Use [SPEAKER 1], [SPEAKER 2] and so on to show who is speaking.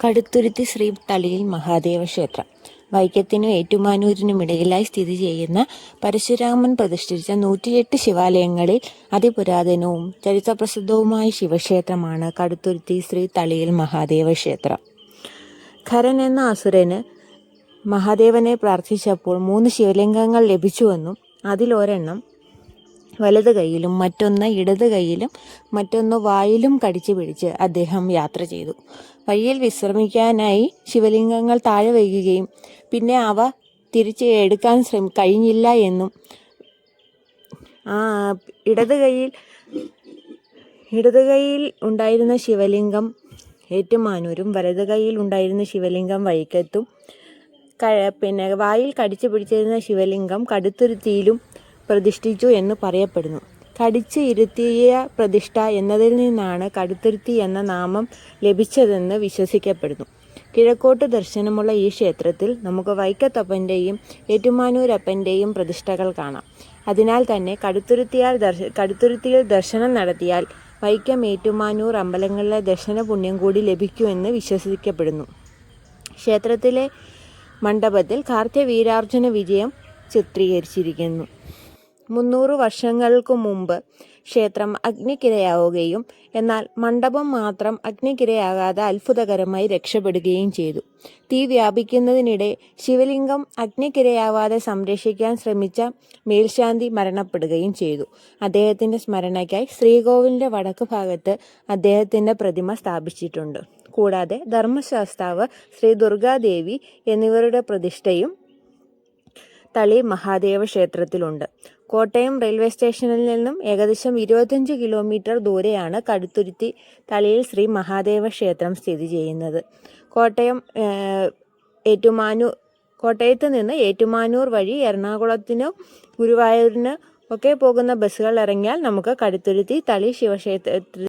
[SPEAKER 1] കടുത്തുരുത്തി ശ്രീ തളിയിൽ മഹാദേവ ക്ഷേത്രം വൈക്കത്തിനും ഏറ്റുമാനൂരിനുമിടയിലായി സ്ഥിതി ചെയ്യുന്ന പരശുരാമൻ പ്രതിഷ്ഠിച്ച 108 ശിവാലയങ്ങളിൽ അതിപുരാതനവും ചരിത്രപ്രസിദ്ധവുമായ ശിവക്ഷേത്രമാണ് കടുത്തുരുത്തി ശ്രീ തളിയിൽ മഹാദേവ ക്ഷേത്രം. ഖരൻ എന്ന അസുരന് മഹാദേവനെ പ്രാർത്ഥിച്ചപ്പോൾ 3 ശിവലിംഗങ്ങൾ ലഭിച്ചുവെന്നും അതിലൊരെണ്ണം വലത് കൈയിലും മറ്റൊന്ന് ഇടത് കൈയിലും മറ്റൊന്ന് വായിലും കടിച്ചു പിടിച്ച് അദ്ദേഹം യാത്ര ചെയ്തു. വഴിയിൽ വിശ്രമിക്കാനായി ശിവലിംഗങ്ങൾ താഴെ വയ്ക്കുകയും പിന്നെ അവ തിരിച്ച് എടുക്കാൻ കഴിഞ്ഞില്ല എന്നും ഇടത് കൈയിൽ ഉണ്ടായിരുന്ന ശിവലിംഗം ഏറ്റുമാനൂരും വലത് കൈയിൽ ഉണ്ടായിരുന്ന ശിവലിംഗം വൈക്കത്തും വായിൽ കടിച്ചു പിടിച്ചിരുന്ന ശിവലിംഗം കടുത്തുരുത്തിയിലും പ്രതിഷ്ഠിച്ചു എന്ന് പറയപ്പെടുന്നു. കടിച്ച് ഇരുത്തിയ പ്രതിഷ്ഠ എന്നതിൽ നിന്നാണ് കടുത്തുരുത്തി എന്ന നാമം ലഭിച്ചതെന്ന് വിശ്വസിക്കപ്പെടുന്നു. കിഴക്കോട്ട് ദർശനമുള്ള ഈ ക്ഷേത്രത്തിൽ നമുക്ക് വൈക്കത്തപ്പൻ്റെയും ഏറ്റുമാനൂരപ്പൻ്റെയും പ്രതിഷ്ഠകൾ കാണാം. അതിനാൽ തന്നെ കടുത്തുരുത്തിയിൽ ദർശനം നടത്തിയാൽ വൈക്കം ഏറ്റുമാനൂർ അമ്പലങ്ങളിലെ ദർശന പുണ്യം കൂടി ലഭിക്കുമെന്ന് വിശ്വസിക്കപ്പെടുന്നു. ക്ഷേത്രത്തിലെ മണ്ഡപത്തിൽ കാർത്തികവീരാർജുന വിജയം ചിത്രീകരിച്ചിരിക്കുന്നു. 300 വർഷങ്ങൾക്കു മുമ്പ് ക്ഷേത്രം അഗ്നിക്കിരയാവുകയും എന്നാൽ മണ്ഡപം മാത്രം അഗ്നിക്കിരയാകാതെ അത്ഭുതകരമായി രക്ഷപ്പെടുകയും ചെയ്തു. തീ വ്യാപിക്കുന്നതിനിടെ ശിവലിംഗം അഗ്നിക്കിരയാവാതെ സംരക്ഷിക്കാൻ ശ്രമിച്ച മേൽശാന്തി മരണപ്പെടുകയും ചെയ്തു. അദ്ദേഹത്തിൻ്റെ സ്മരണയ്ക്കായി ശ്രീകോവിലിൻ്റെ വടക്ക് ഭാഗത്ത് അദ്ദേഹത്തിൻ്റെ പ്രതിമ സ്ഥാപിച്ചിട്ടുണ്ട്. കൂടാതെ ധർമ്മശാസ്താവ്, ശ്രീ ദുർഗാദേവി എന്നിവരുടെ പ്രതിഷ്ഠയും തളി മഹാദേവ ക്ഷേത്രത്തിലുണ്ട്. കോട്ടയം റെയിൽവേ സ്റ്റേഷനിൽ നിന്നും ഏകദേശം 25 കിലോമീറ്റർ ദൂരെയാണ് കടുത്തുരുത്തി തളിയിൽ ശ്രീ മഹാദേവ ക്ഷേത്രം സ്ഥിതി ചെയ്യുന്നത്. കോട്ടയത്ത് നിന്ന് ഏറ്റുമാനൂർ വഴി എറണാകുളത്തിനോ ഗുരുവായൂരിനോ ഒക്കെ പോകുന്ന ബസ്സുകൾ ഇറങ്ങിയാൽ നമുക്ക് കടുത്തുരുത്തി തളി ശിവക്ഷേത്രത്തിൽ